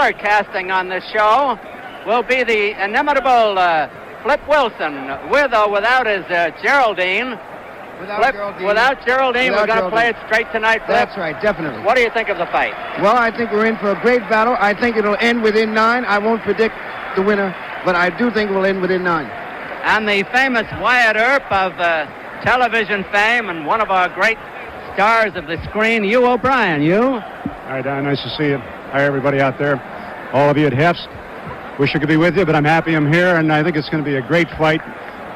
color casting on this show will be the inimitable Flip Wilson, with or without his Geraldine. Without Geraldine, we're going to play it straight tonight, Flip. That's right, definitely. What do you think of the fight? Well, I think we're in for a great battle. I think it'll end within 9. I won't predict the winner, but I do think it will end within 9. And the famous Wyatt Earp of television fame and one of our great stars of the screen, Hugh O'Brien. Hugh? Hi, Don. Nice to see you. Hi, everybody out there. All of you at Hefts. Wish I could be with you, but I'm happy I'm here, and I think it's going to be a great fight.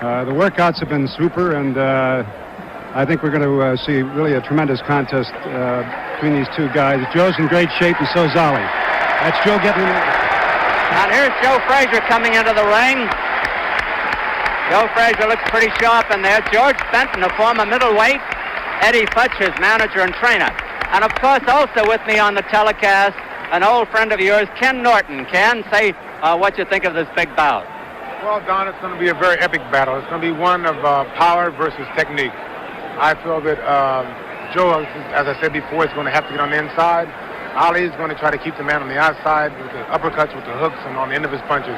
The workouts have been super, and I think we're going to see really a tremendous contest between these two guys. Joe's in great shape, and so's Ollie. That's Joe getting in. And here's Joe Frazier coming into the ring. Joe Frazier looks pretty sharp in there. George Benton, a former middleweight. Eddie Futch, his manager and trainer. And, of course, also with me on the telecast, an old friend of yours, Ken Norton. Ken, say what you think of this big bout. Well, Don, it's going to be a very epic battle. It's going to be one of power versus technique. I feel that Joe, as I said before, is going to have to get on the inside. Ali is going to try to keep the man on the outside with the uppercuts, with the hooks, and on the end of his punches.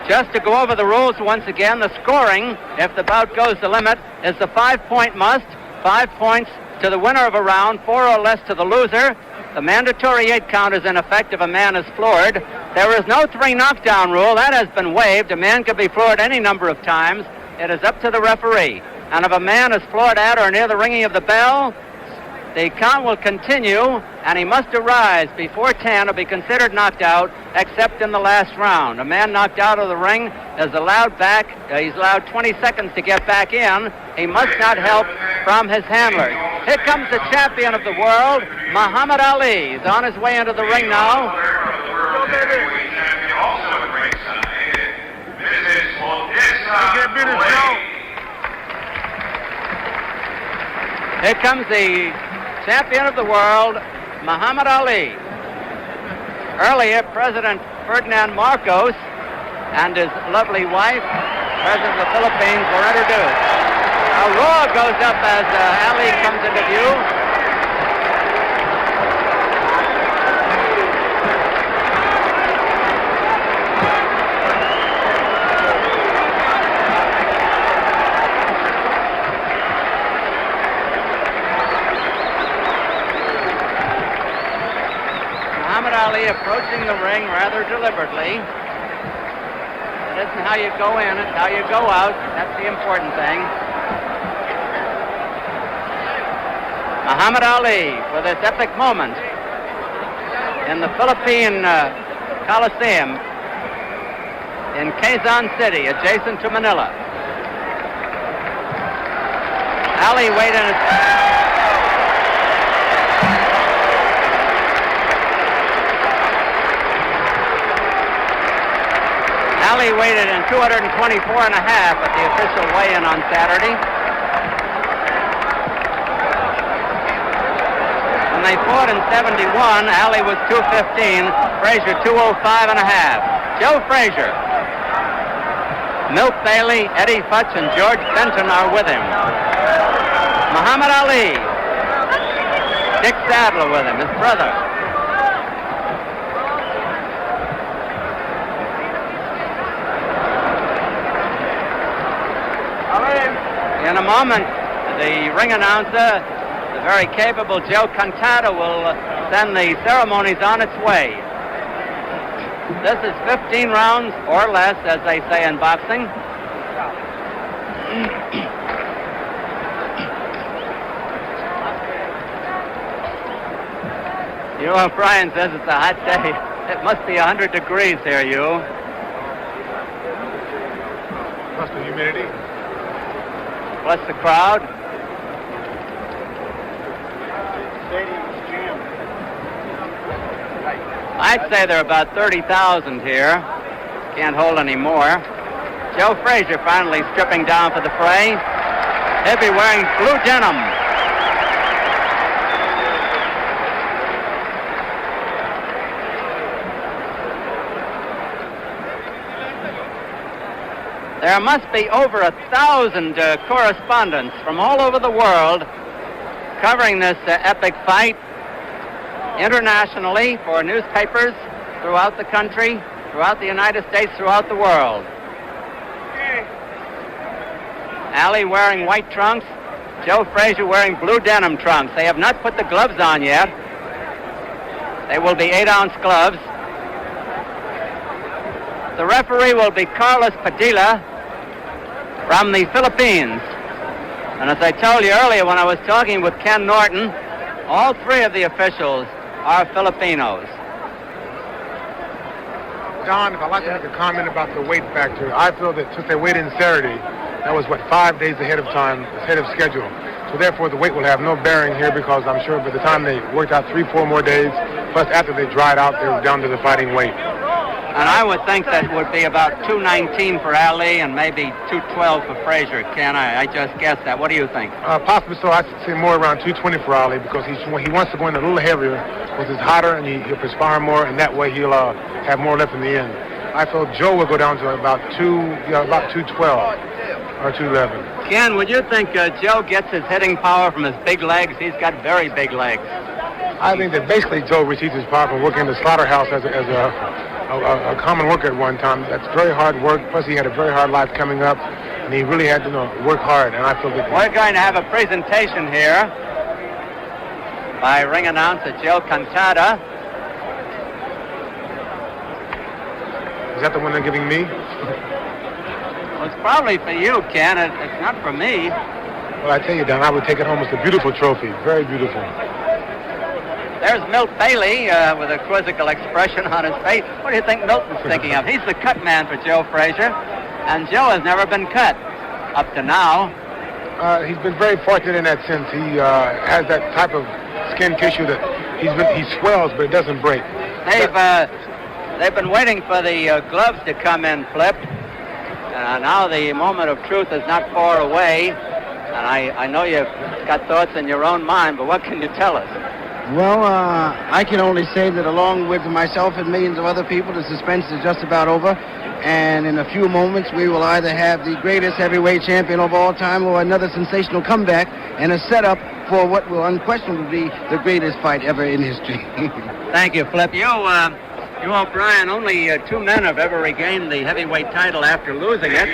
Just to go over the rules once again, the scoring, if the bout goes the limit, is the 5-point must. 5 points to the winner of a round, 4 or less to the loser. The mandatory 8 count is in effect if a man is floored. There is no 3 knockdown rule. That has been waived. A man can be floored any number of times. It is up to the referee. And if a man is floored at or near the ringing of the bell, the count will continue, and he must arise before 10 or be considered knocked out, except in the last round. A man knocked out of the ring is allowed back. He's allowed 20 seconds to get back in. He must not help from his handlers. Here comes the champion of the world, Muhammad Ali. He's on his way into the ring now. Here comes the champion of the world, Muhammad Ali. Earlier, President Ferdinand Marcos and his lovely wife, President of the Philippines, were introduced. A roar goes up as Ali comes into view. Ali approaching the ring rather deliberately. It isn't how you go in, it's how you go out. That's the important thing. Muhammad Ali for this epic moment in the Philippine Coliseum in Quezon City, adjacent to Manila. Ali weighed in Ali weighed in 224 and a half at the official weigh-in on Saturday. When they fought in 71, Ali was 215, Frazier 205 and a half. Joe Frazier, Milt Bailey, Eddie Futch, and George Benton are with him. Muhammad Ali, Dick Sadler with him, his brother. In a moment, the ring announcer, the very capable Joe Cantata, will send the ceremonies on its way. This is 15 rounds or less, as they say in boxing. You know, Brian says it's a hot day. It must be 100 degrees here, you. Plus the humidity. Plus the crowd. I'd say there are about 30,000 here. Can't hold any more. Joe Frazier finally stripping down for the fray. He'll be wearing blue denim. There must be over 1,000 correspondents from all over the world covering this epic fight. internationally for newspapers throughout the country, throughout the United States, throughout the world. Ali wearing white trunks, Joe Frazier wearing blue denim trunks. They have not put the gloves on yet. They will be 8-ounce gloves. The referee will be Carlos Padilla from the Philippines. And as I told you earlier when I was talking with Ken Norton, all three of the officials are Filipinos. Don, if I'd like to make a comment about the weight factor, I feel that since they weighed in Saturday, that was, 5 days ahead of time, ahead of schedule. So therefore, the weight will have no bearing here because I'm sure by the time they worked out 3-4 more days, plus after they dried out, they were down to the fighting weight. And I would think that would be about 219 for Ali and maybe 212 for Frazier. Ken, I just guessed that. What do you think? Possibly so. I'd say more around 220 for Ali because he wants to go in a little heavier because it's hotter and he'll perspire more, and that way he'll have more left in the end. I feel Joe will go down to about 212 or 211. Ken, would you think Joe gets his hitting power from his big legs? He's got very big legs. I think that basically Joe receives his power from working in the slaughterhouse as a common worker at one time. That's very hard work. Plus, he had a very hard life coming up, and he really had to work hard. And I feel that we're going to have a presentation here by ring announcer Joe Cantada. Is that the one they're giving me? Well, it's probably for you, Ken. It's not for me. Well, I tell you, Don, I would take it home. It's a beautiful trophy. Very beautiful. There's Milt Bailey with a quizzical expression on his face. What do you think Milton's thinking of? He's the cut man for Joe Frazier, and Joe has never been cut up to now. He's been very fortunate in that sense. He has that type of skin tissue that he swells, but it doesn't break. They've been waiting for the gloves to come in, Flip. Now the moment of truth is not far away, and I know you've got thoughts in your own mind, but what can you tell us? Well, I can only say that along with myself and millions of other people, the suspense is just about over. And in a few moments, we will either have the greatest heavyweight champion of all time or another sensational comeback and a setup for what will unquestionably be the greatest fight ever in history. Thank you, Flip. You, O'Brien, only two men have ever regained the heavyweight title after losing it.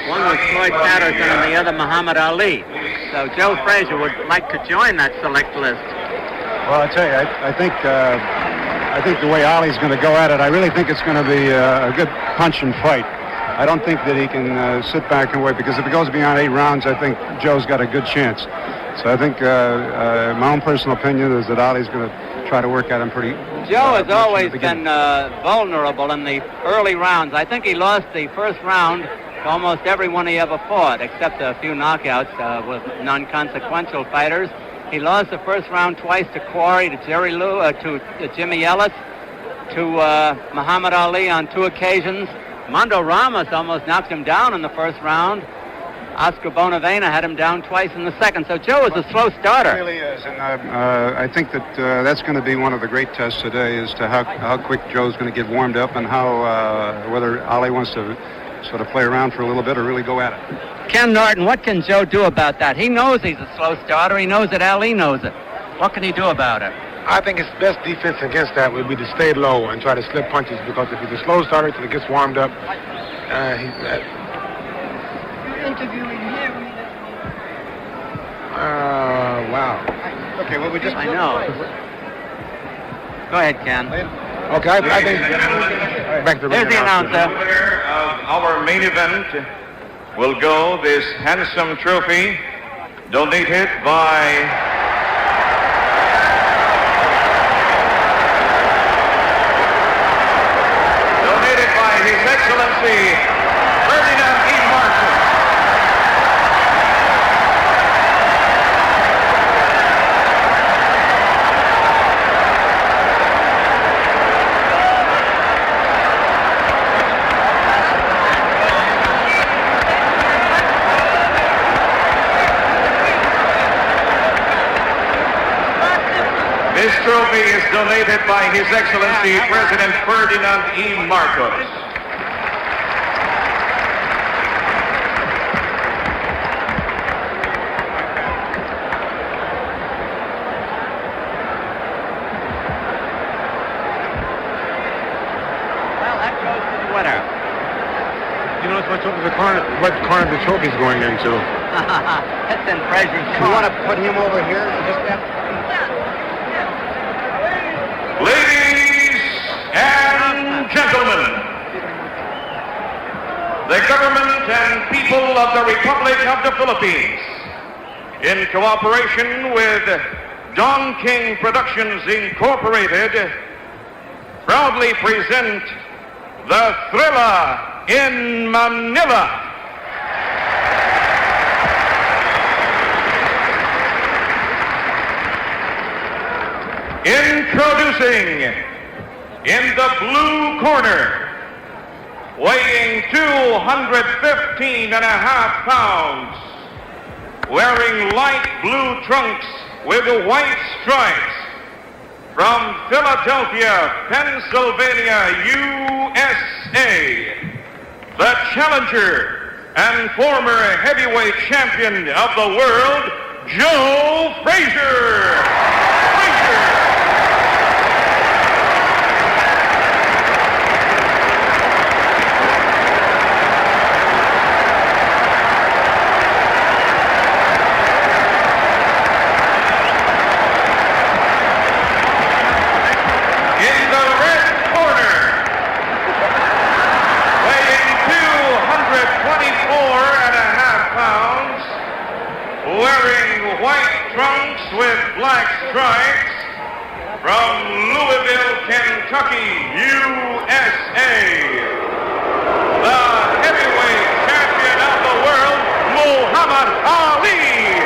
One was Floyd Patterson and the other Muhammad Ali. So Joe Frazier would like to join that select list. Well, I tell you, I think the way Ali's going to go at it, I really think it's going to be a good punch and fight. I don't think that he can sit back and wait, because if it goes beyond 8 rounds, I think Joe's got a good chance. So I think my own personal opinion is that Ali's going to try to work at him pretty. Joe has always been vulnerable in the early rounds. I think he lost the first round to almost everyone he ever fought, except a few knockouts with non-consequential fighters. He lost the first round twice to Quarry, to Jerry Lou, to Jimmy Ellis, to Muhammad Ali on 2 occasions. Mondo Ramos almost knocked him down in the first round. Oscar Bonavena had him down twice in the second. So Joe is a slow starter. He really is, and I think that that's going to be one of the great tests today, as to how quick Joe's going to get warmed up, and how whether Ali wants to sort of play around for a little bit or really go at it. Ken Norton, what can Joe do about that? He knows he's a slow starter. He knows that Ali knows it. What can he do about it? I think his best defense against that would be to stay low and try to slip punches, because if he's a slow starter till he gets warmed up, Interviewing him. wow. Okay, well, I know. Go ahead, Ken. Okay, I think... Back to the There's the announcer. The winner of our main event will go this handsome trophy donated by... His Excellency Ferdinand E. Marcos. This trophy is donated by His Excellency President Ferdinand E. Marcos. winner. You know, what corner the trophy's going into. It's in Frazier's You corner. want to put him over here? Just that? Ladies and gentlemen, the government and people of the Republic of the Philippines, in cooperation with Don King Productions Incorporated, proudly present the Thrilla in Manila. Introducing, in the blue corner, weighing 215 and a half pounds, wearing light blue trunks with white stripes, from Philadelphia, Pennsylvania, USA, the challenger and former heavyweight champion of the world, Joe Frazier. Wearing white trunks with black stripes, from Louisville, Kentucky, USA, the heavyweight champion of the world, Muhammad Ali.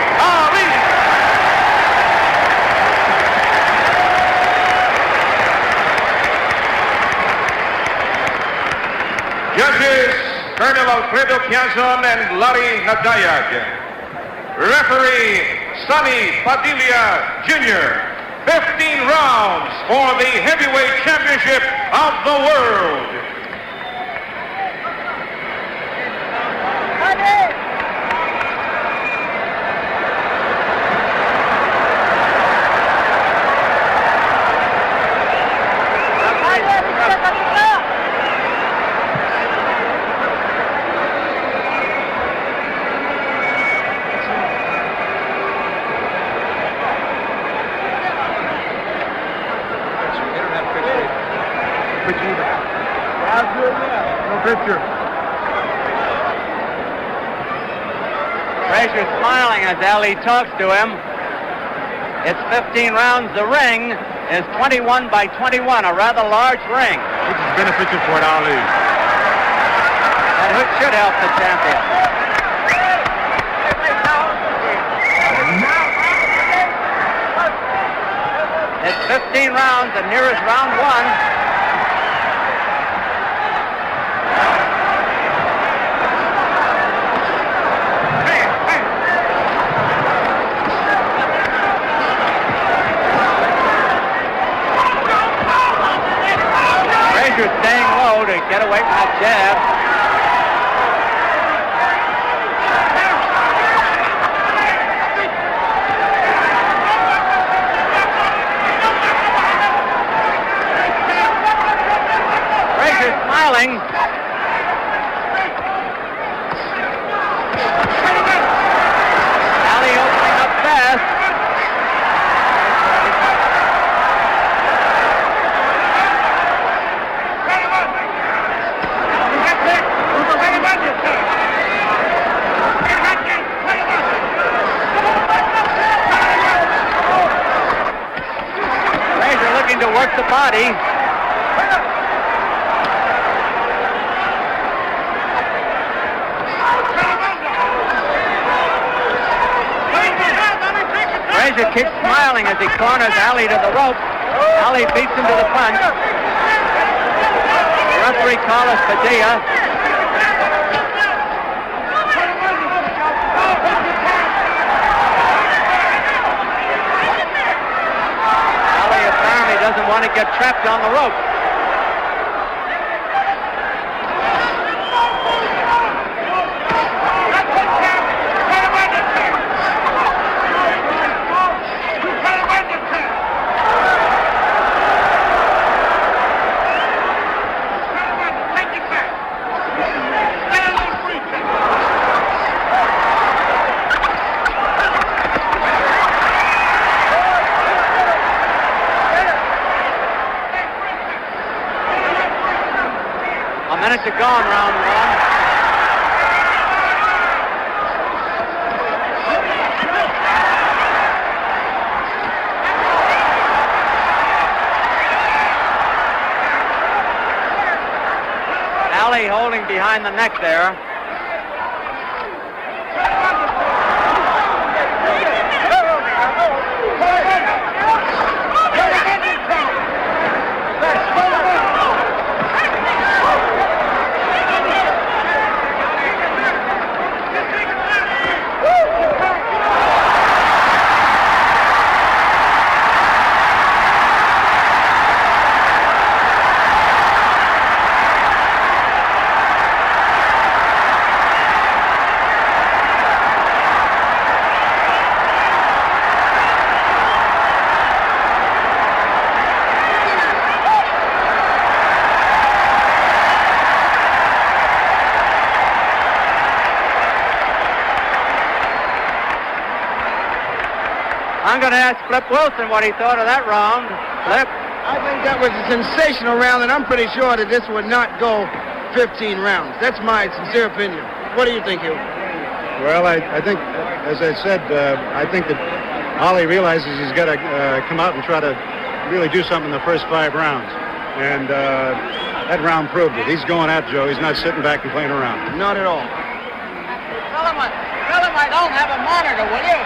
Judges, Colonel Alfredo Piazon and Larry Nadayag. Referee, Sonny Padilla Jr. 15 rounds for the heavyweight championship of the world. Picture. Frazier smiling as Ali talks to him. It's 15 rounds. The ring is 21 by 21, a rather large ring. Which is beneficial for Ali. That should help the champion. It's 15 rounds, and here is round one. Staying low to get away from that jab. Frazier smiling. Ali opening up fast. To work the body. Frazier keeps smiling as he corners Ali to the rope. Ali beats him to the punch. The referee Carlos Padilla. Doesn't want to get trapped on the rope. Minute to go in round one. Ali holding behind the neck there. I'm going to ask Flip Wilson what he thought of that round. Flip? I think that was a sensational round, and I'm pretty sure that this would not go 15 rounds. That's my sincere opinion. What do you think, Hugh? Well, I think, as I said, I think that Ali realizes he's got to come out and try to really do something in the first 5 rounds. And that round proved it. He's going at Joe. He's not sitting back and playing around. Not at all. Tell him I don't have a monitor, will you?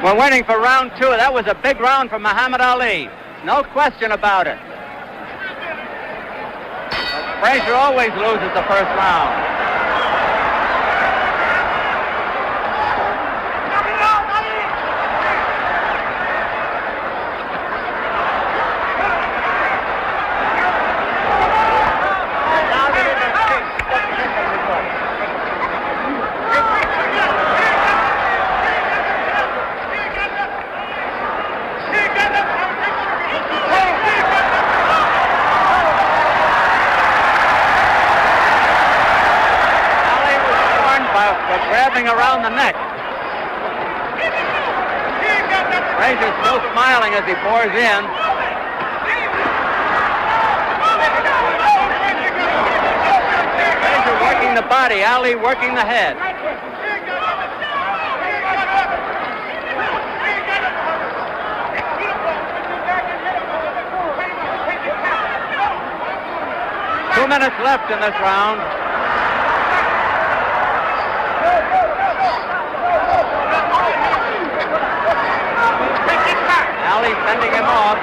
We're waiting for round 2. That was a big round for Muhammad Ali. No question about it. Frazier always loses the first round. Grabbing around the neck. Frazier's still smiling as he pours in. Frazier working the body, Ali working the head. Two minutes left in this round. Ali sending him off.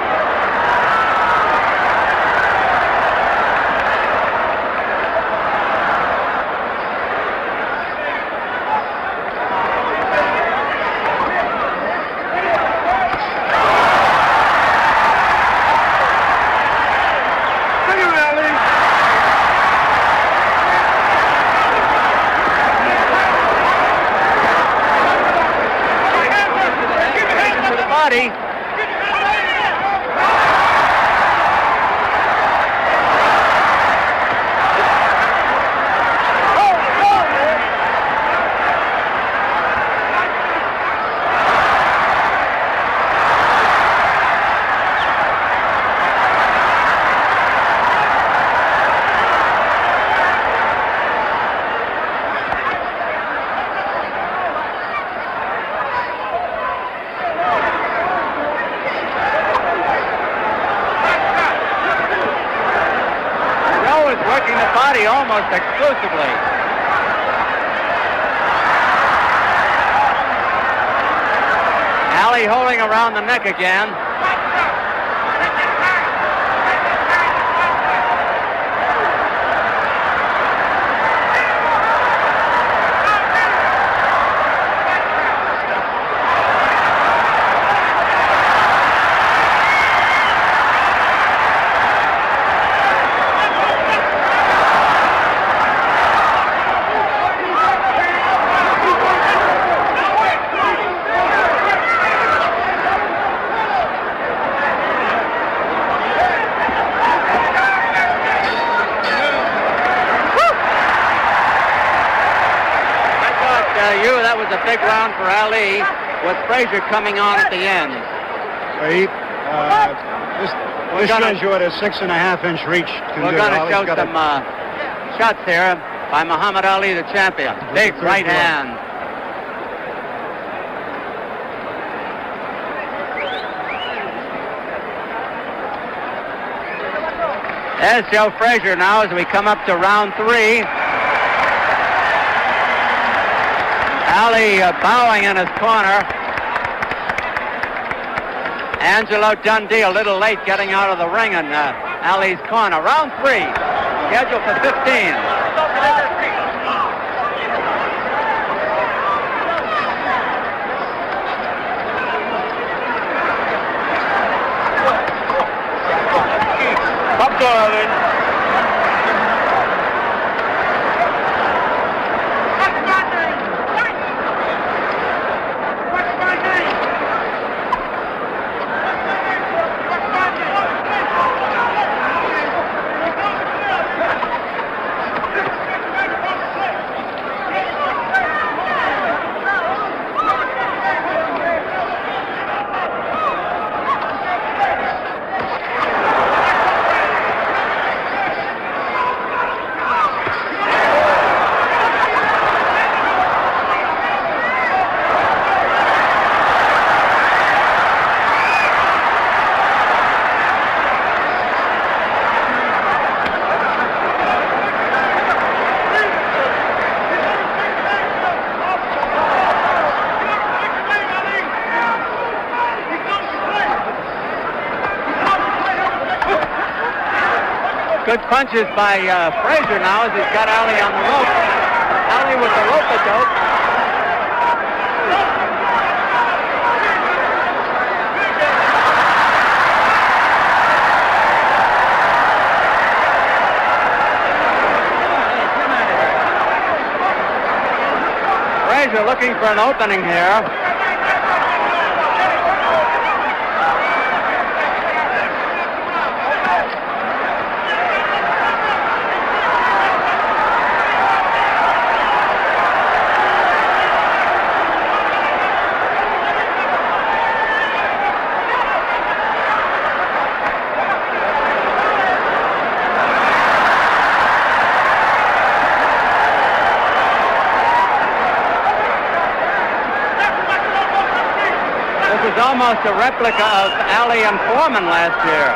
To the body. Working the body almost exclusively. Ali holding around the neck again. was a big round for Ali, with Frazier coming on at the end. This shows you what a 6.5-inch reach can We're do. going to Ali's show got some shots here by Muhammad Ali, the champion. Big right hand. There's Joe Frazier now as we come up to round 3. Ali bowing in his corner. Angelo Dundee a little late getting out of the ring in Ali's corner. Round 3, scheduled for 15. Up, darling. Good punches by Frazier now as he's got Ali on the rope. Ali with the rope-a-dope. Frazier looking for an opening here. Almost a replica of Ali and Foreman last year.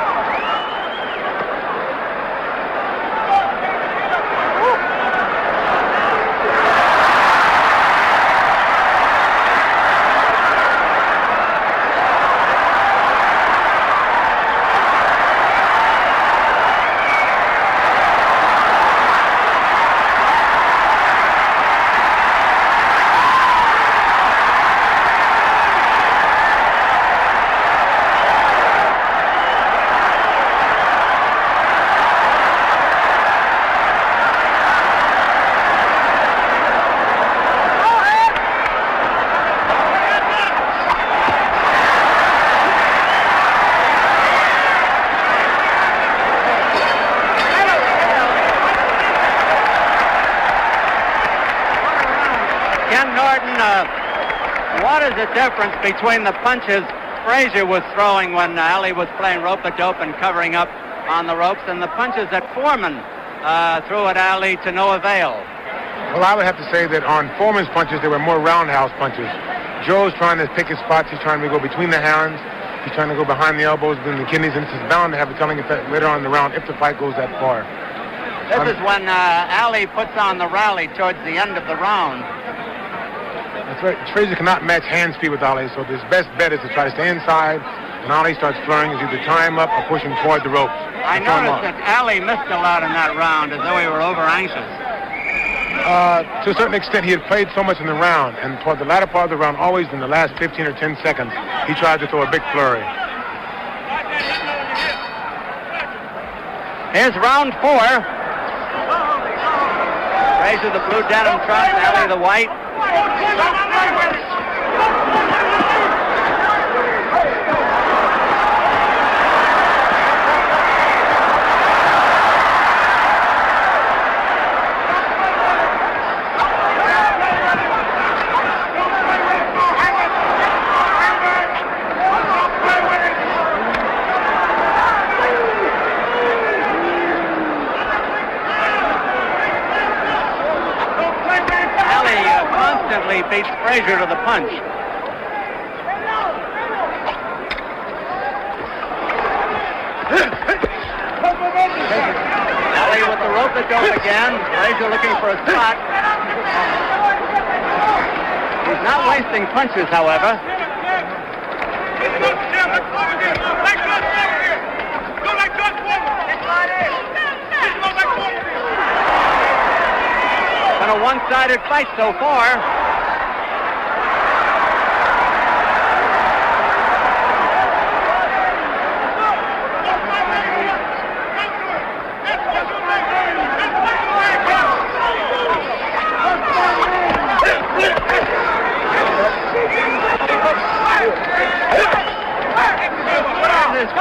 What is the difference between the punches Frazier was throwing when Ali was playing rope-a-dope and covering up on the ropes, and the punches that Foreman threw at Ali to no avail? Well, I would have to say that on Foreman's punches, they were more roundhouse punches. Joe's trying to pick his spots. He's trying to go between the hands. He's trying to go behind the elbows, between the kidneys, and this is bound to have a telling effect later on in the round if the fight goes that far. This is when Ali puts on the rally towards the end of the round. That's right. Frazier cannot match hand speed with Ali, so his best bet is to try to stay inside. When Ali starts throwing, is either tie him up or push him toward the ropes. I noticed that Ali missed a lot in that round, as though he were over-anxious. To a certain extent, he had played so much in the round, and toward the latter part of the round, always in the last 15 or 10 seconds, he tried to throw a big flurry. Here's round 4. Frazier the blue denim trunks, Ali the white. instantly beats Frazier to the punch. Ali with the rope that goes again. Frazier looking for a spot. He's not wasting punches, however. Been a one-sided fight so far.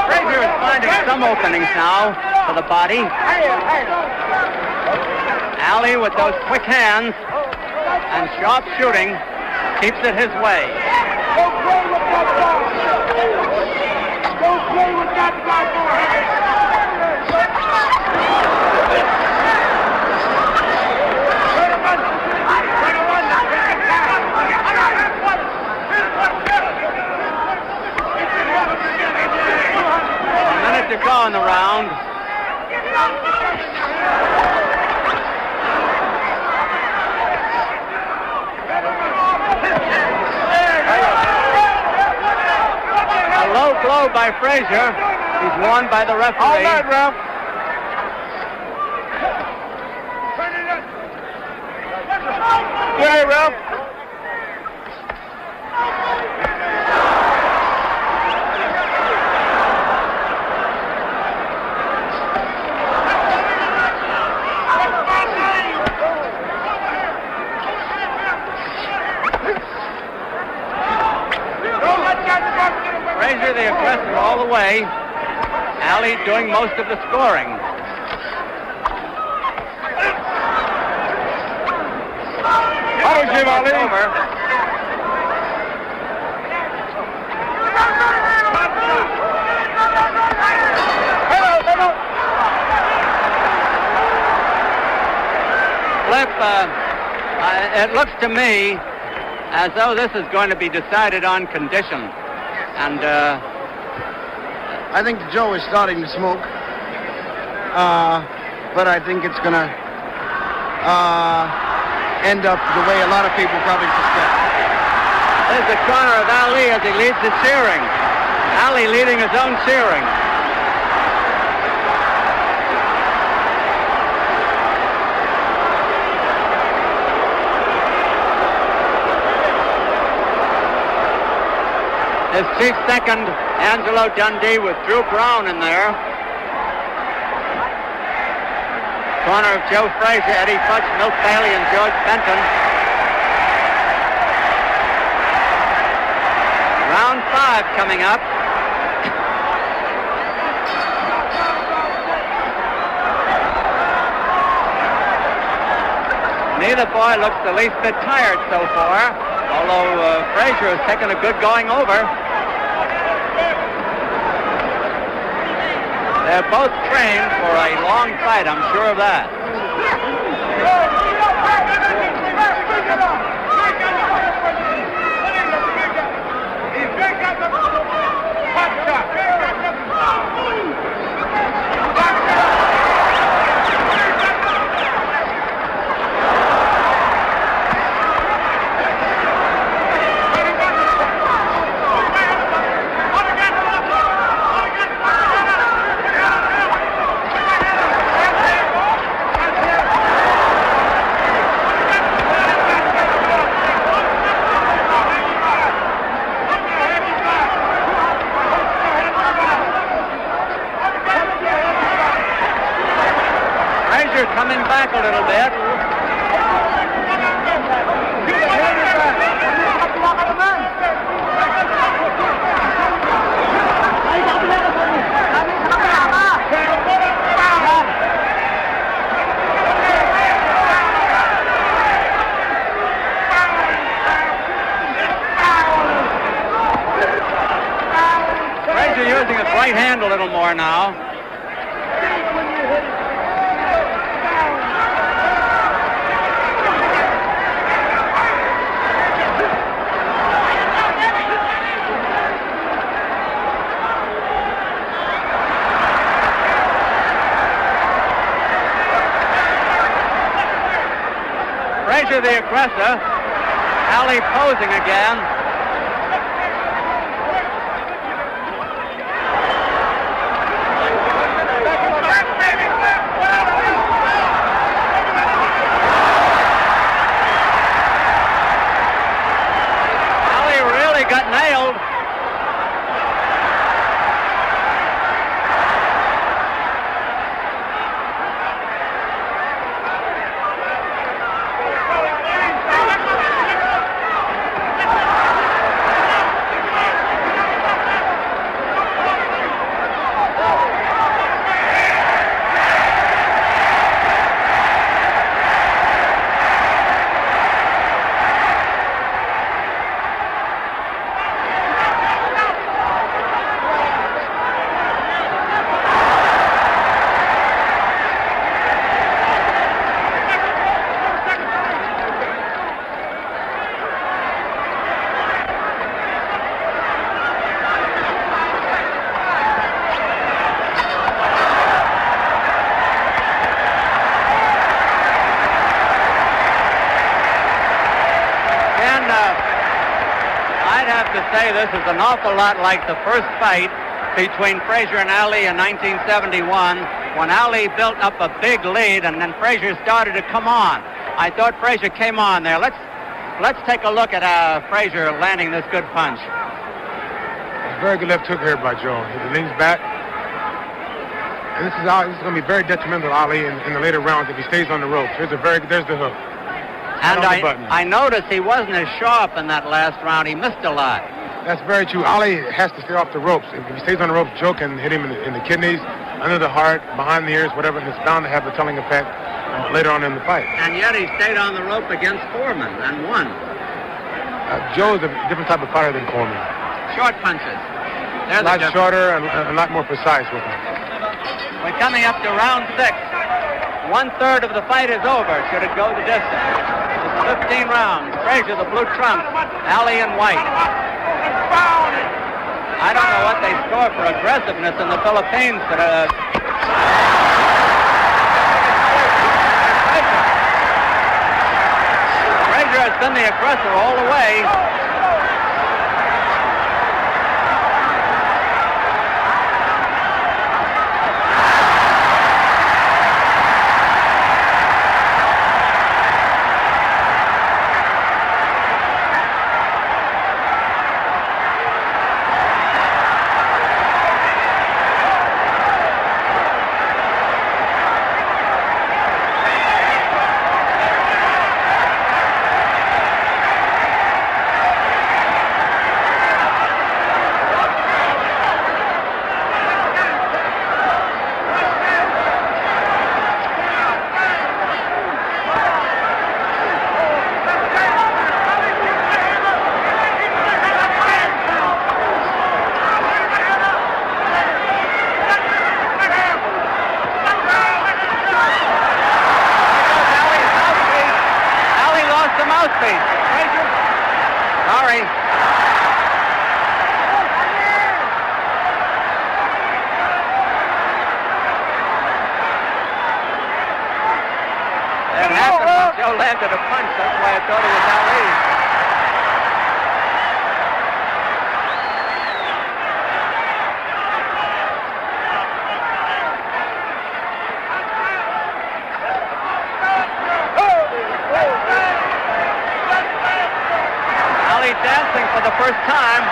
Frazier is finding some openings now for the body. Ali with those quick hands and sharp shooting keeps it his way. Don't play with that ball. Don't play with that A minute to go in the round. A low blow by Frazier. He's won by the referee. All right, Ralph. Yeah, Ralph. Frazier the aggressor all the way. Ali doing most of the scoring. Punish him, Ali. Over. Flip, it looks to me as though this is going to be decided on condition. And I think Joe is starting to smoke. But I think it's going to end up the way a lot of people probably suspect. there's the corner of Ali as he leads the cheering. Ali leading his own cheering. His chief second, Angelo Dundee, with Drew Brown in there. Corner of Joe Frazier, Eddie Futch, Milt Bailey, and George Benton. Round 5 coming up. Neither boy looks the least bit tired so far, although Frazier has taken a good going over. They're both trained for a long fight, I'm sure of that. Coming back a little bit. Frazier using his right hand a little more now. the aggressor. Ali posing again. Ali really got nailed. Say this is an awful lot like the first fight between Frazier and Ali in 1971, when Ali built up a big lead and then Frazier started to come on. I thought Frazier came on there. Let's take a look at Frazier landing this good punch. Very good left hook here by Joe. He leans back. And this is going to be very detrimental to Ali in the later rounds if he stays on the ropes. There's the hook. And I noticed he wasn't as sharp in that last round. He missed a lot. That's very true. Ali has to stay off the ropes. If he stays on the ropes, Joe can hit him in the kidneys, under the heart, behind the ears, whatever, and it's bound to have a telling effect later on in the fight. And yet he stayed on the rope against Foreman and won. Joe is a different type of fighter than Foreman. Short punches. A lot shorter and a lot more precise with him. We're coming up to round 6. 1/3 of the fight is over, should it go the distance. It's 15 rounds. Frazier, the blue trump. Ali in white. I don't know what they score for aggressiveness in the Philippines, but Frazier has been the aggressor all the way. Landed a punch, that's why I thought it was Ali. Ali dancing for the first time.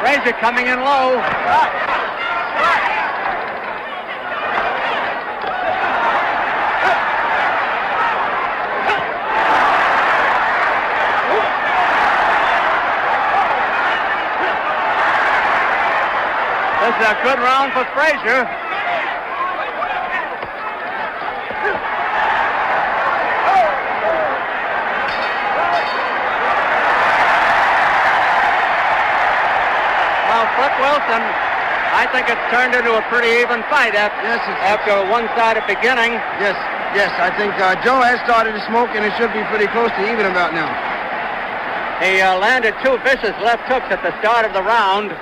Frazier coming in low. This is a good round for Frazier. Well, Flip Wilson, I think it's turned into a pretty even fight after a one-sided beginning. Yes, I think Joe has started to smoke, and it should be pretty close to even about now. He landed 2 vicious left hooks at the start of the round.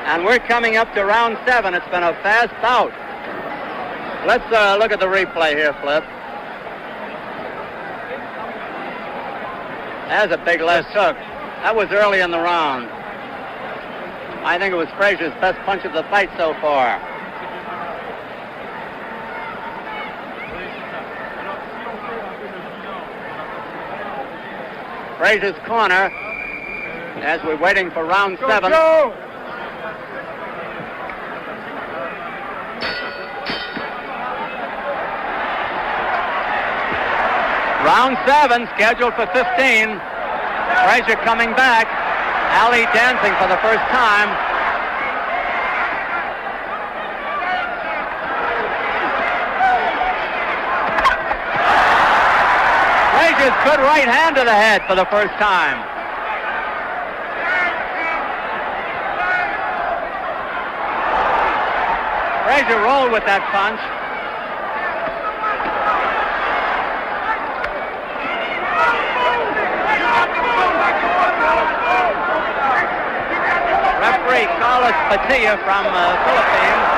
And we're coming up to round 7. It's been a fast bout. Let's look at the replay here, Flip. That's a big left hook. That was early in the round. I think it was Frazier's best punch of the fight so far. Frazier's corner as we're waiting for round 7. Round 7 scheduled for 15. Frazier coming back. Ali dancing for the first time. Frazier's good right hand to the head for the first time. Frazier rolled with that punch. Referee Carlos Padilla from Philippines.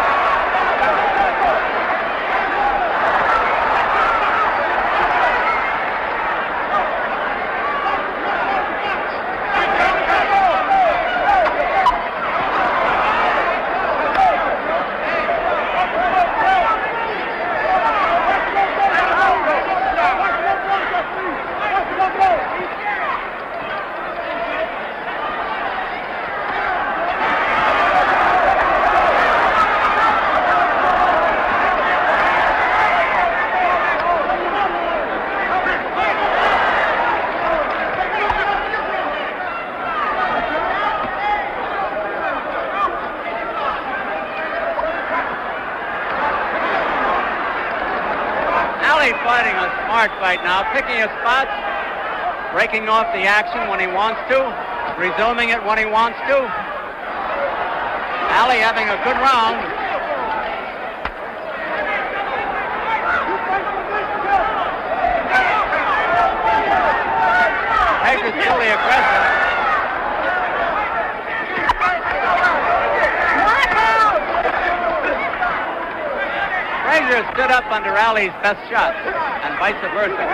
Fighting a smart fight now, picking his spots, breaking off the action when he wants to, resuming it when he wants to. Ali having a good round. Frazier's still the aggressor. Frazier stood up under Ali's best shots, and vice versa.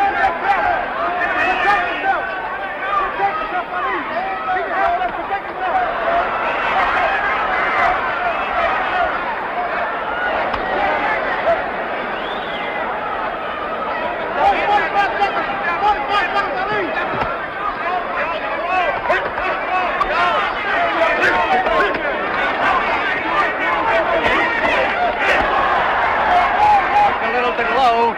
Low.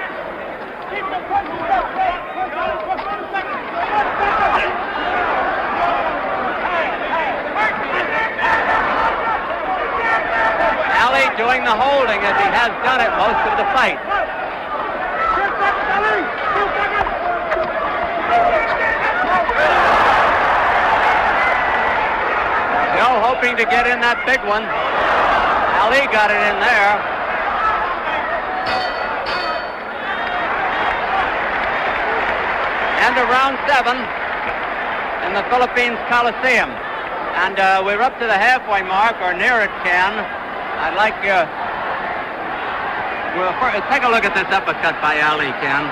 Ali doing the holding as he has done it most of the fight. Joe hoping to get in that big one. Ali got it in there. End of round 7 in the Philippines Coliseum. And we're up to the halfway mark, or near it, Ken. I'd like take a look at this uppercut by Ali, Ken.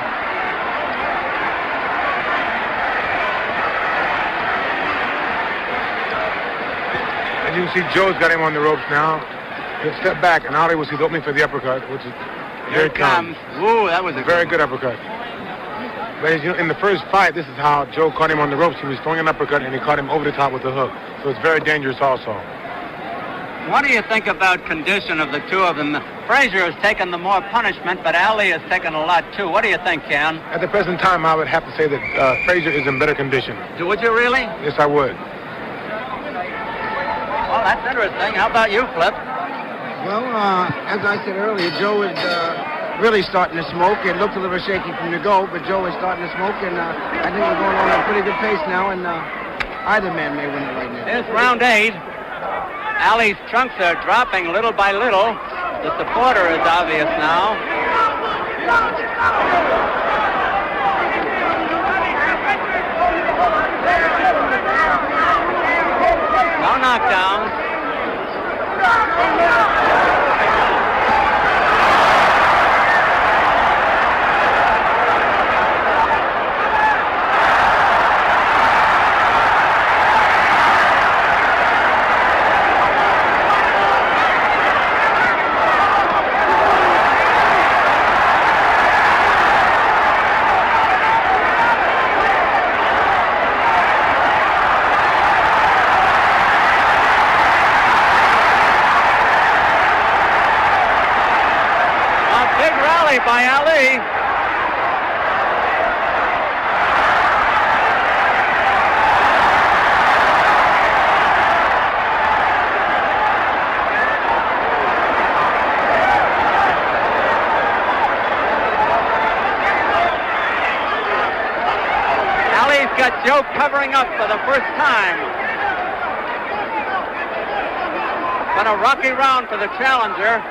As you can see, Joe's got him on the ropes now. He'll step back, and Ali will see the opening for the uppercut, which is Here it comes. Woo, that was a very good uppercut. But as you know, in the first fight, this is how Joe caught him on the ropes. He was throwing an uppercut, and he caught him over the top with the hook. So it's very dangerous also. What do you think about condition of the two of them? Frazier has taken the more punishment, but Ali has taken a lot too. What do you think, Ken? At the present time, I would have to say that Frazier is in better condition. Would you really? Yes, I would. Well, Well, that's interesting. How about you, Flip? Well, as I said earlier, Joe is really starting to smoke. It looked a little shaky from the go, but Joe is starting to smoke, and I think we're going on at a pretty good pace now, and either man may win it right now. It's round 8. Ali's trunks are dropping little by little. The supporter is obvious now. No knockdowns. By Ali. Ali's got Joe covering up for the first time. Been a rocky round for the challenger.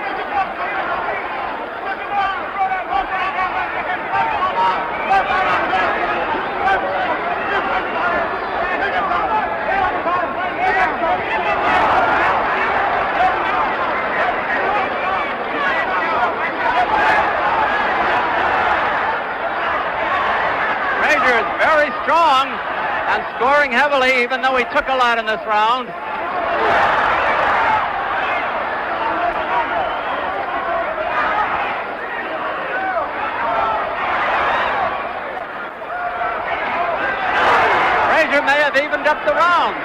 Frazier is very strong and scoring heavily, even though he took a lot in this round. Frazier may have evened up the round.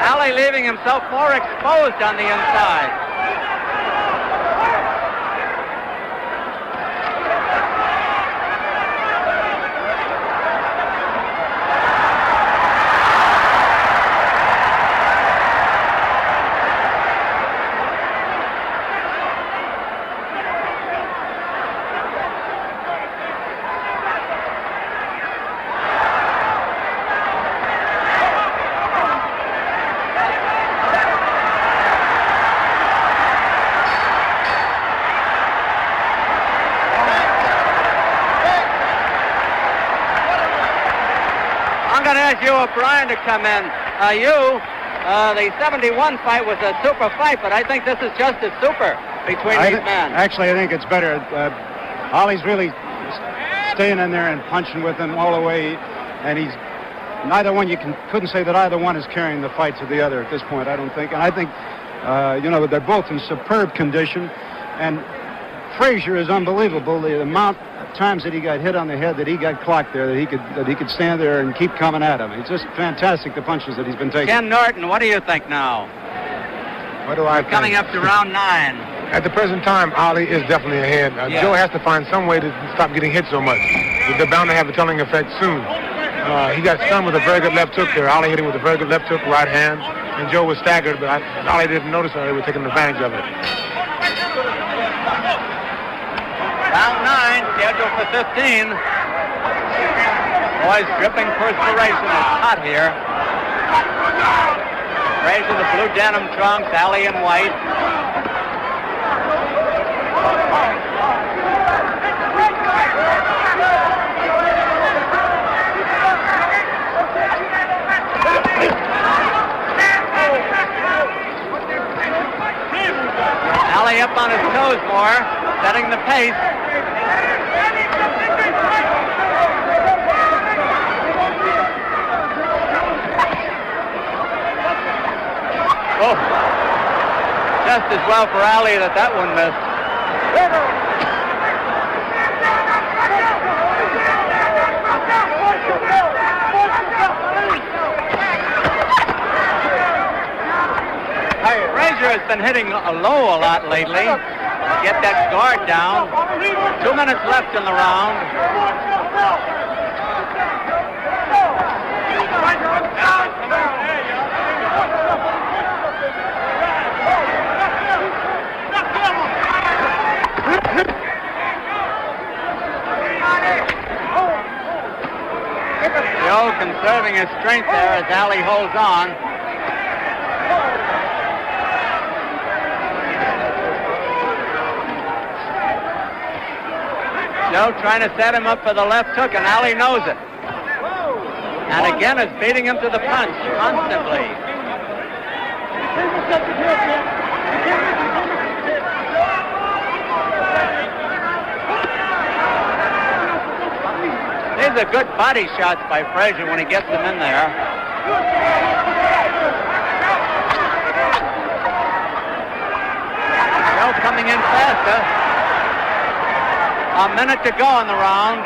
Ali leaving himself more exposed on the inside. I'm going to ask you, O'Brien, to come in. The 71 fight was a super fight, but I think this is just as super between these men. Actually, I think it's better. Ali's really staying in there and punching with him all the way, and he's neither one. Couldn't say that either one is carrying the fight to the other at this point, I don't think. And I think, they're both in superb condition, and Frazier is unbelievable. The amount of times that he got hit on the head, that he got clocked there, that he could stand there and keep coming at him. It's just fantastic, the punches that he's been taking. Ken Norton, what do you think now? What do I think? Coming up to round 9. At the present time, Ali is definitely ahead. Yeah. Joe has to find some way to stop getting hit so much. They're bound to have a telling effect soon. He got stunned with a very good left hook there. Ali hit him with a very good left hook, right hand, and Joe was staggered, but Ali didn't notice how they were taking advantage of it. Round 9, scheduled for 15. Boys dripping perspiration. It's hot here. Frazier, the blue denim trunks, Ali in white. Ali up on his toes more, setting the pace. Oh, just as well for Ali that one missed. Frazier has been hitting low a lot lately. Get that guard down. 2 minutes left in the round. Joe conserving his strength there as Ali holds on. Joe trying to set him up for the left hook, and Ali knows it. And again is beating him to the punch constantly. These are good body shots by Frazier when he gets them in there. Joe coming in faster. A minute to go in the round.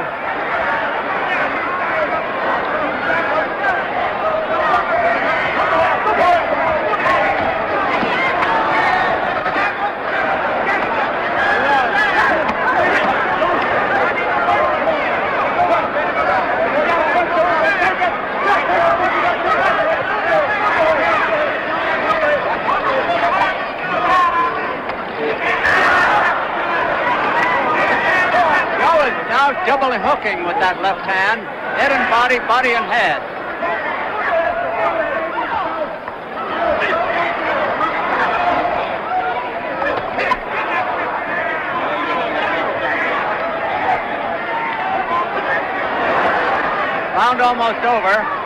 Double hooking with that left hand. Head and body, body and head. Round almost over.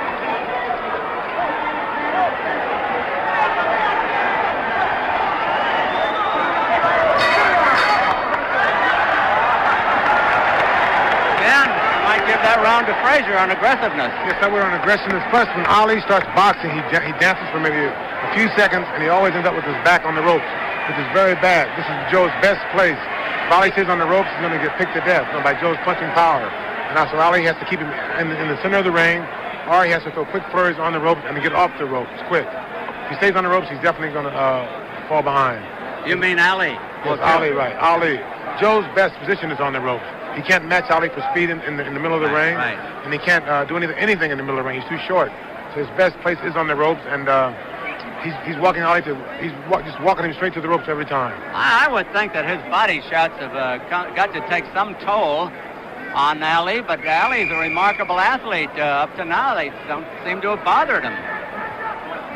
Give that round to Frazier on aggressiveness. Yes, I would on aggressiveness. Plus, when Ali starts boxing, he dances for maybe a few seconds, and he always ends up with his back on the ropes, which is very bad. This is Joe's best place. If Ali stays on the ropes, he's going to get picked to death by Joe's punching power. And so Ali has to keep him in the center of the ring, or he has to throw quick flurries on the ropes and to get off the ropes quick. If he stays on the ropes, he's definitely going to fall behind. You mean Ali? Yes, Ali, right. Ali. Joe's best position is on the ropes. He can't match Ali for speed in the middle of the ring, and he can't do anything in the middle of the ring. He's too short. So his best place is on the ropes, and he's walking Ali just walking him straight to the ropes every time. I would think that his body shots have got to take some toll on Ali, but Ali's a remarkable athlete. Up to now, they don't seem to have bothered him.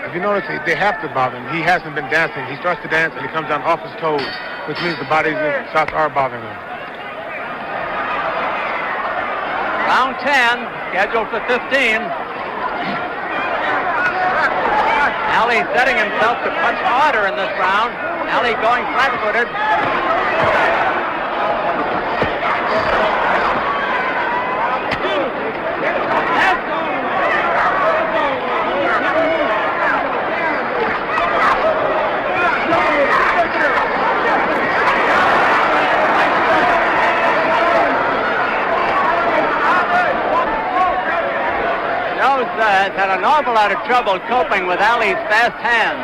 If you notice, they have to bother him. He hasn't been dancing. He starts to dance, and he comes down off his toes, which means the body shots are bothering him. Round 10, scheduled for 15. Ali setting himself to punch harder in this round. Ali going flat-footed. 'Joe has had an awful lot of trouble coping with Ali's fast hands.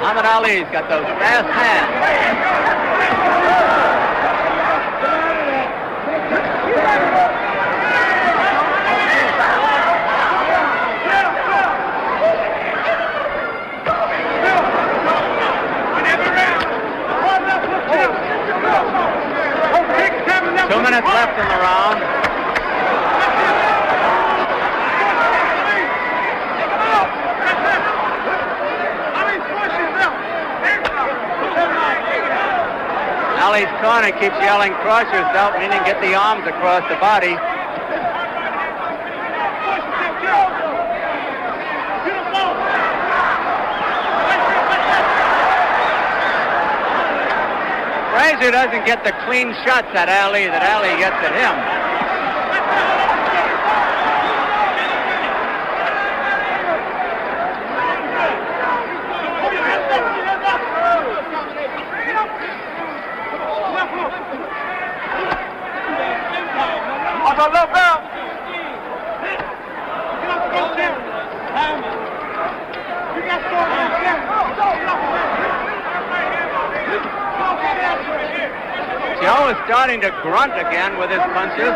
Muhammad Ali's got those fast hands. Two minutes left in the round. Ali's corner keeps yelling, cross yourself, meaning get the arms across the body. Frazier doesn't get the clean shots at Ali that Ali gets at him. Joe is starting to grunt again with his punches.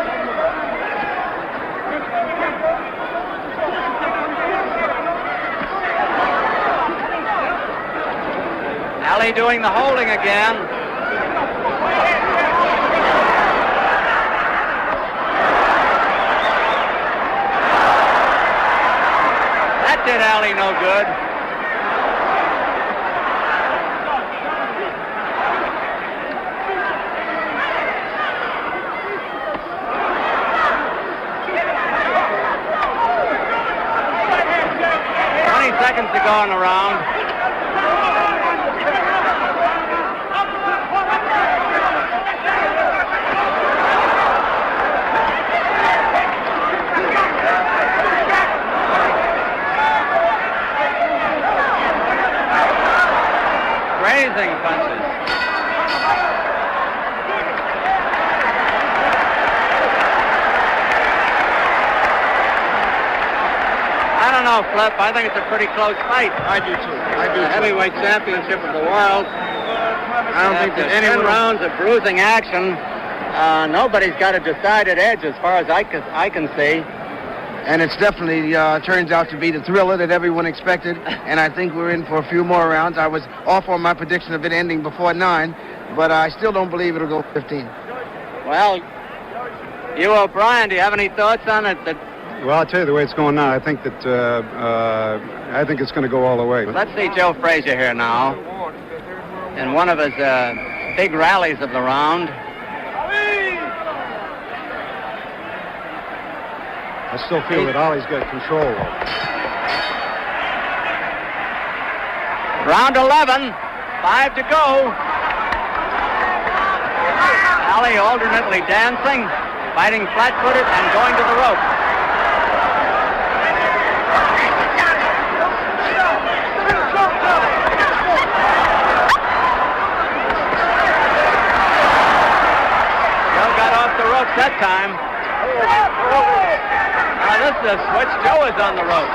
Ali doing the holding again. That did Ali no good. Seconds to go in the round. Grazing punches. I don't know, Flip. I think it's a pretty close fight. I do too. The heavyweight championship of the world. I don't think that 10 anyone... rounds of bruising action. Nobody's got a decided edge as far as I can see. And it's definitely turns out to be the thriller that everyone expected. And I think we're in for a few more rounds. I was off on my prediction of it ending before 9, but I still don't believe it'll go 15. Well, you, O'Brien, do you have any thoughts on it? Well, I'll tell you the way it's going now. I think that I think it's going to go all the way. Let's see Joe Frazier here now. In one of his big rallies of the round. I still feel that Ali's got control. Round 11, 5 to go. Ali alternately dancing, fighting flat-footed, and going to the rope. Joe got off the ropes that time. Now this is a switch. Joe is on the rope.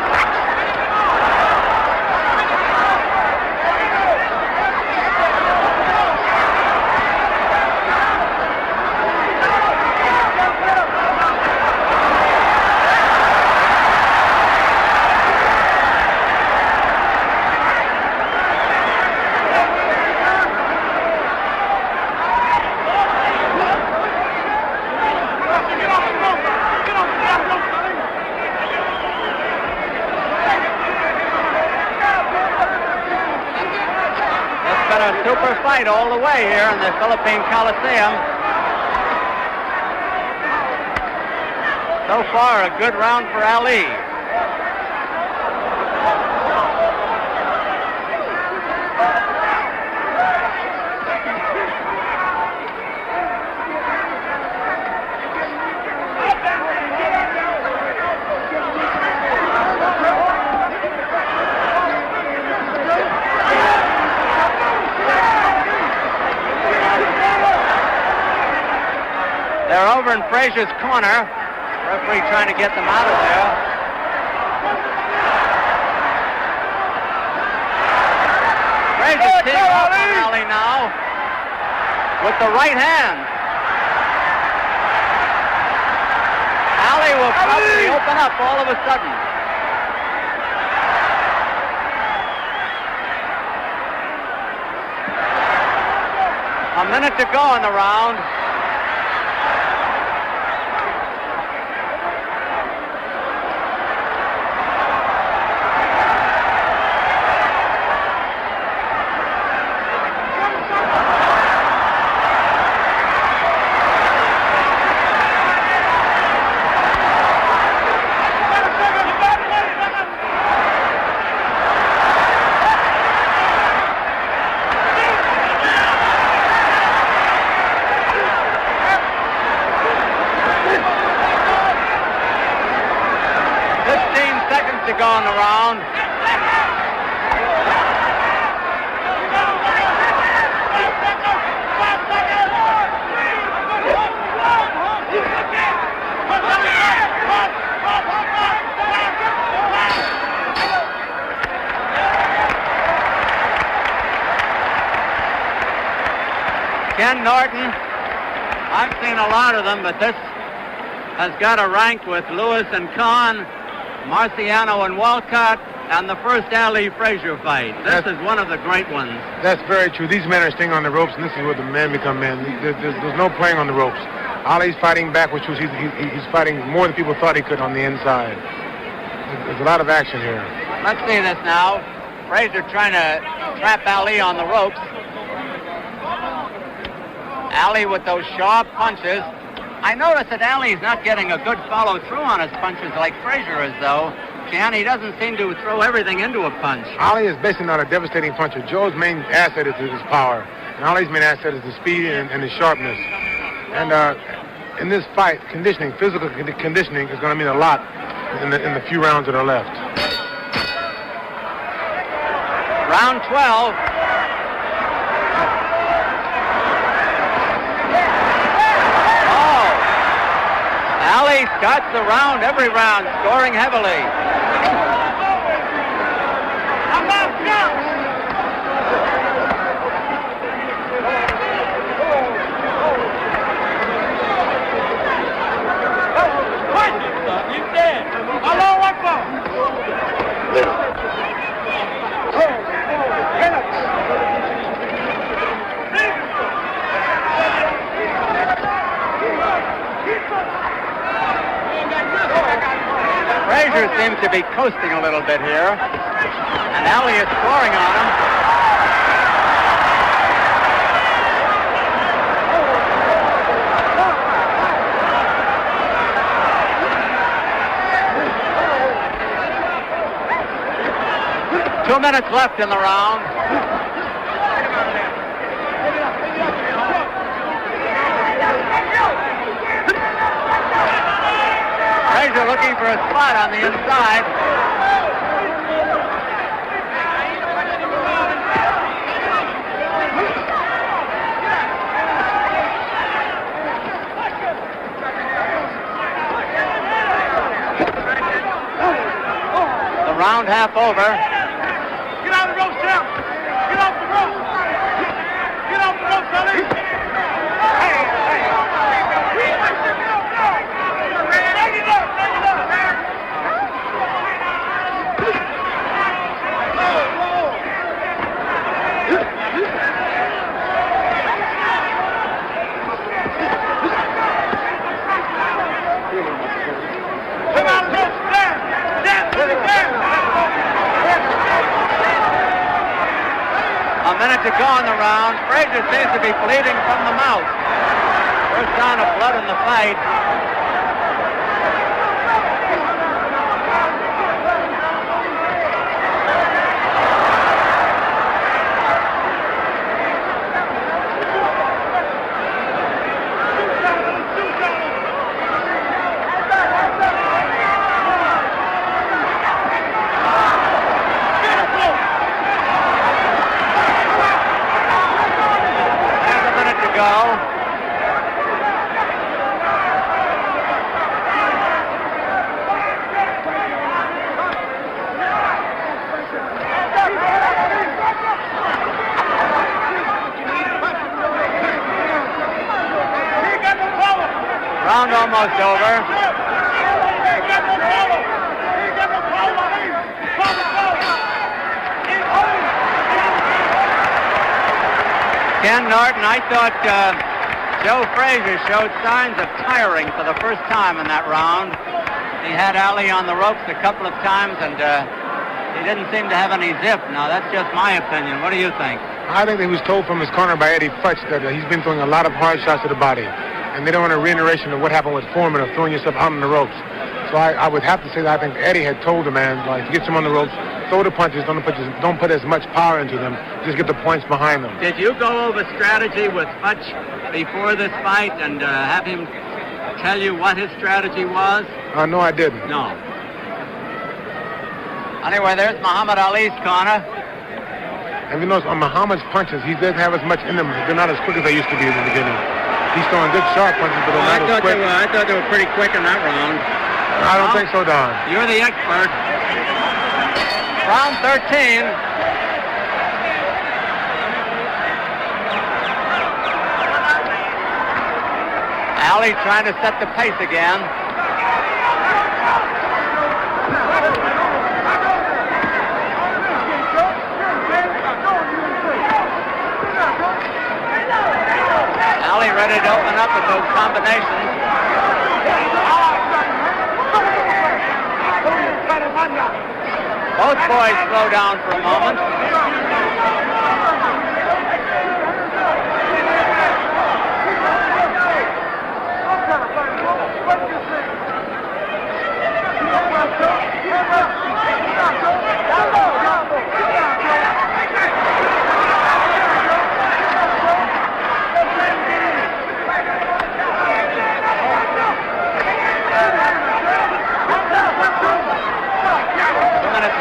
Super fight all the way here in the Philippine Coliseum. So far, a good round for Ali. They're over in Frazier's corner. Referee trying to get them out of there. Frazier's teaming up on Ali now with the right hand. Ali will probably open up all of a sudden. A minute to go in the round. To go on the round. Ken Norton I've seen a lot of them, but this has got a rank with Lewis and Kahn, Marciano and Walcott, and the first Ali Frazier fight. This is one of the great ones. That's very true. These men are staying on the ropes, and this is where the men become men. There's no playing on the ropes. Ali's fighting back, which was he's fighting more than people thought he could on the inside. There's a lot of action here. Let's see this now. Frazier trying to trap Ali on the ropes. Ali with those sharp punches. I notice that Ali's not getting a good follow-through on his punches like Frazier is, though. Ken, he doesn't seem to throw everything into a punch. Ali is basically not a devastating puncher. Joe's main asset is his power. And Ali's main asset is the speed and his sharpness. And in this fight, physical conditioning is going to mean a lot in the few rounds that are left. Round 12. Ali starts the round, every round, scoring heavily. Frazier seems to be coasting a little bit here, and Ali is scoring on him. Two minutes left in the round. Frazier looking for a spot on the inside. The round half over. Get out of the ropes, Sam! Get off the ropes! Get off the ropes, Ali! A minute to go in the round. Frazier seems to be bleeding from the mouth. First sign of blood in the fight. Round almost over. Ken Norton, I thought Joe Frazier showed signs of tiring for the first time in that round. He had Ali on the ropes a couple of times, and he didn't seem to have any zip. Now, that's just my opinion. What do you think? I think that he was told from his corner by Eddie Futch that he's been throwing a lot of hard shots to the body. And they don't want a reiteration of what happened with Foreman of throwing yourself out on the ropes. So I would have to say that I think Eddie had told the man, like, get him on the ropes, throw the punches, don't put as much power into them, just get the points behind them. Did you go over strategy with Futch before this fight and have him tell you what his strategy was? No, I didn't. No. Anyway, there's Muhammad Ali's corner. And you notice on Muhammad's punches, he doesn't have as much in them. They're not as quick as they used to be in the beginning. He's throwing good sharp punches, but they're not as quick. I thought they were pretty quick in that round. I don't think so, Don. You're the expert. Round 13. Ali trying to set the pace again. Ali ready to open up with those combinations. Both boys slow down for a moment.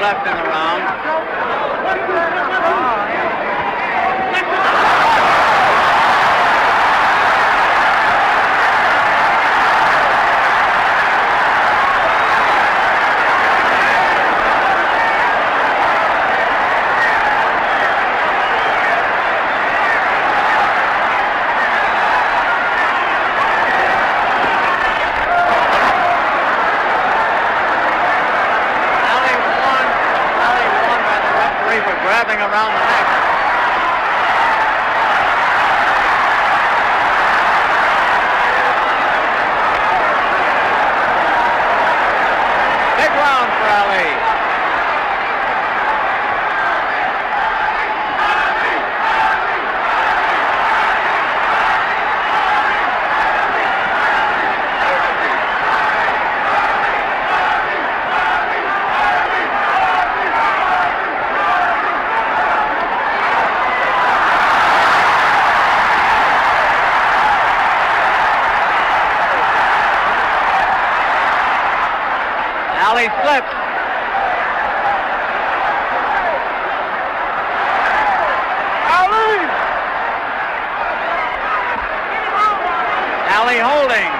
Left in the round. Grabbing around the neck. Big round for Ali. Ali slips. Ali holding.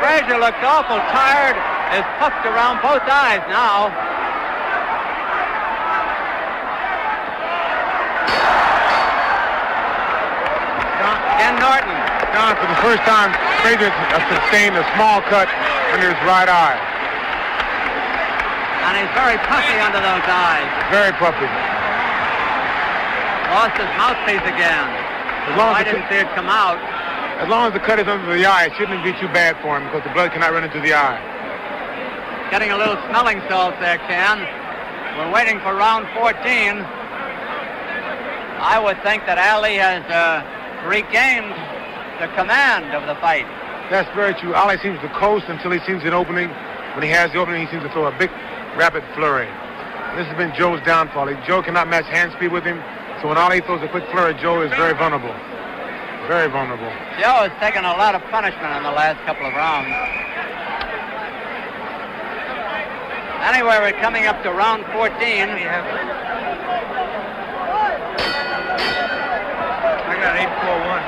Frazier looks awful tired, is puffed around both eyes now. Ken Norton. John, for the first time, Frazier sustained a small cut under his right eye. And he's very puffy under those eyes. Very puffy. Lost his mouthpiece again. I didn't see it come out. As long as the cut is under the eye, it shouldn't be too bad for him because the blood cannot run into the eye. Getting a little smelling salts there, Ken. We're waiting for round 14. I would think that Ali has regained the command of the fight. That's very true. Ali seems to coast until he sees an opening. When he has the opening, he seems to throw a big, rapid flurry. This has been Joe's downfall. Joe cannot match hand speed with him, so when Ali throws a quick flurry, Joe is very vulnerable. Very vulnerable. Joe has taken a lot of punishment in the last couple of rounds. Anyway, we're coming up to round 14. I got 8-4-1.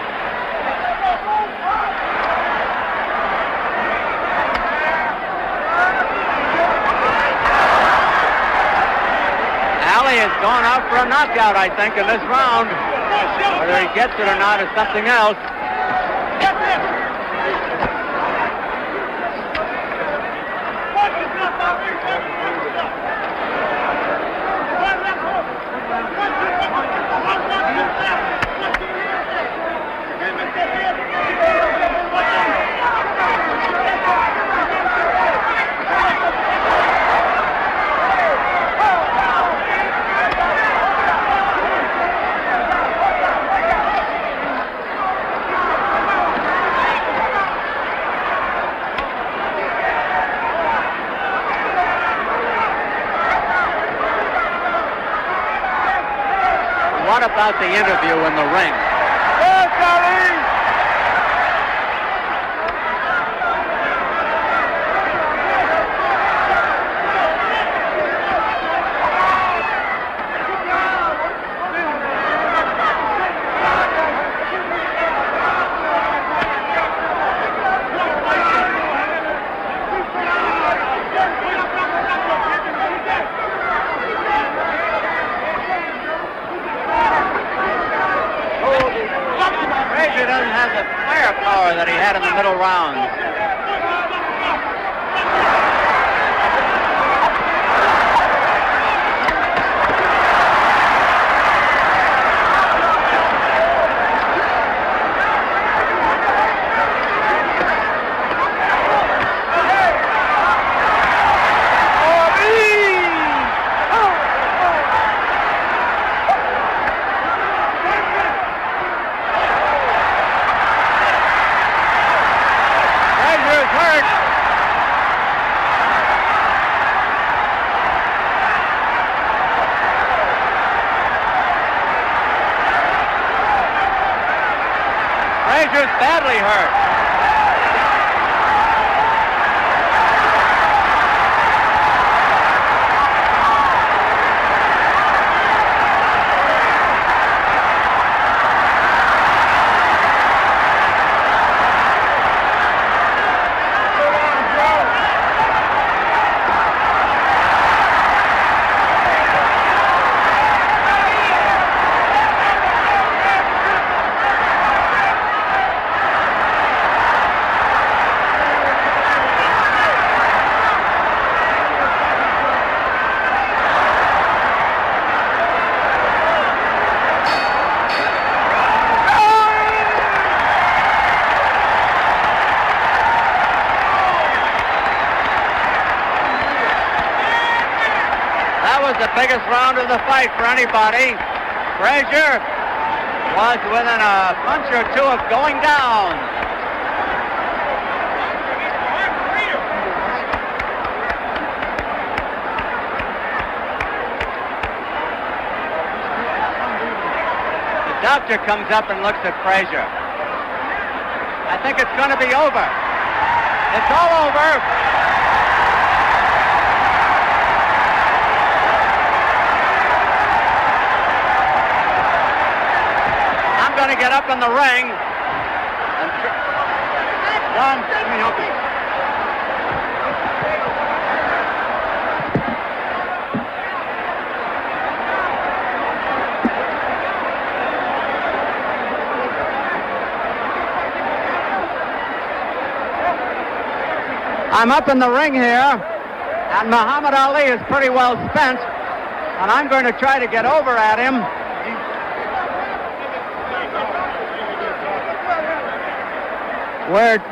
Ali has gone out for a knockout, I think, in this round. Whether he gets it or not is something else. What about the interview in the ring? doesn't have the firepower that he had in the middle rounds. Frazier's badly hurt. The biggest round of the fight for anybody. Frazier was within a punch or two of going down. The doctor comes up and looks at Frazier. I think it's going to be over. It's all over. Going to get up in the ring. John, let me help you. I'm up in the ring here, and Muhammad Ali is pretty well spent, and I'm going to try to get over at him.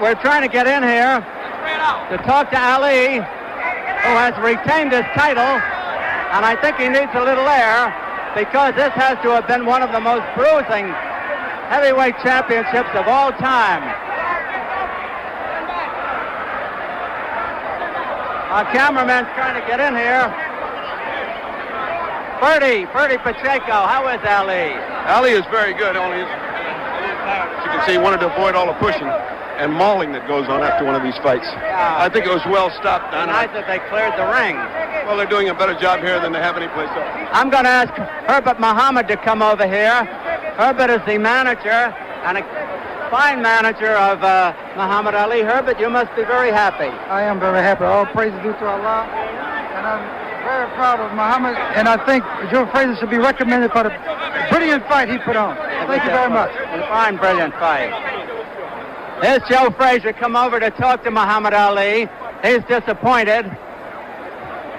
We're trying to get in here to talk to Ali, who has retained his title, and I think he needs a little air because this has to have been one of the most bruising heavyweight championships of all time. Our cameraman's trying to get in here. Bertie Pacheco, how is Ali? Ali is very good, only as you can see, he wanted to avoid all the pushing and mauling that goes on after one of these fights. Yeah. I think it was well stopped. Nice that they cleared the ring. Well, they're doing a better job here than they have anyplace else. I'm going to ask Herbert Muhammad to come over here. Herbert is the manager and a fine manager of Muhammad Ali. Herbert, you must be very happy. I am very happy. All praise is due to Allah. And I'm very proud of Muhammad. And I think Joe Frazier should be recommended for the brilliant fight he put on. Thank you very much. A fine, brilliant fight. Here's Joe Frazier come over to talk to Muhammad Ali. He's disappointed.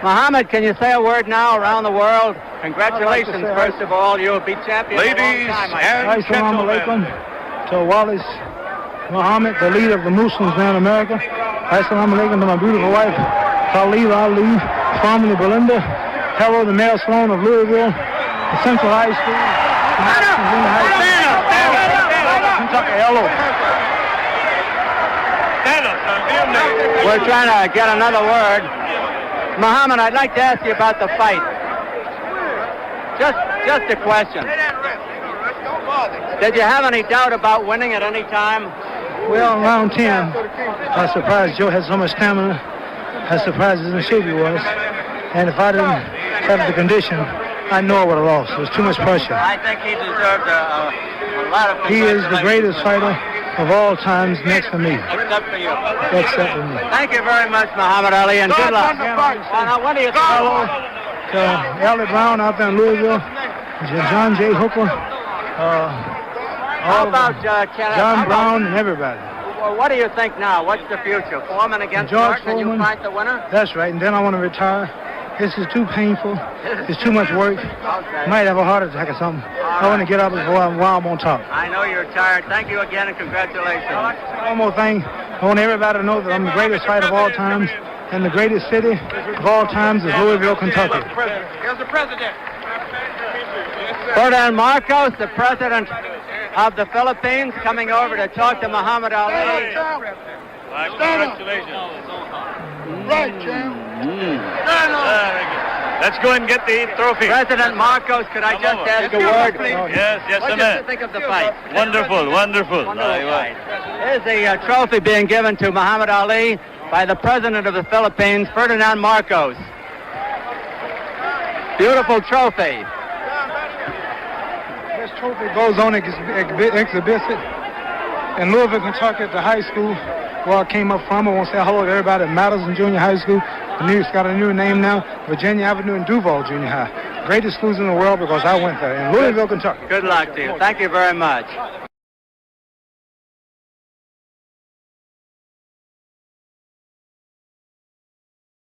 Muhammad, can you say a word now around the world? Congratulations, first of all. You'll be champion Ladies a long time, and Assalamu alaikum to Wallace Muhammad, the leader of the Muslims in America. Assalamu alaikum to my beautiful wife, Khalil Ali, formerly Belinda. Hello, the male Sloan of Louisville, the Central High School, Kentucky. Hello. We're trying to get another word. Muhammad, I'd like to ask you about the fight. Just a question. Did you have any doubt about winning at any time? Well, round 10, I was surprised Joe had so much stamina. I was surprised as in shape he was. And if I didn't have the condition, I know I would have lost. There was too much pressure. I think he deserved a lot of He is the greatest fighter of all times next to me. Except for you. Except for me. Thank you very much, Muhammad Ali, and good luck. Well, now, what do you Hello to Ellie Brown out there in Louisville, John J. Hooker, How about Kenneth? John Brown and everybody. Well, what do you think now? What's the future? Foreman against George Martin, and you Foreman. fight the winner? That's right, and then I want to retire. This is too painful. It's too much work. Okay. Might have a heart attack or something. I want to get up while I'm on top. I know you're tired. Thank you again and congratulations. One more thing. I want everybody to know that I'm the greatest fighter of all times, and the greatest city of all times is Louisville, Kentucky. Here's the president. Ferdinand Marcos, the president of the Philippines, coming over to talk to Muhammad Ali. Congratulations. Right, champ. Let's go and get the trophy. President Marcos, could I just ask a word? Yes, What did you think of the fight? Wonderful. Wonderful fight. Here's the trophy being given to Muhammad Ali by the president of the Philippines, Ferdinand Marcos. Beautiful trophy. This trophy goes on exhibition in Louisville, Kentucky at the high school where I came up from. I want to say hello to everybody at Madison Junior High School. It's got a new name now, Virginia Avenue and Duval Junior High. Greatest schools in the world because I went there in Louisville, Kentucky. Good luck to you. Thank you very much.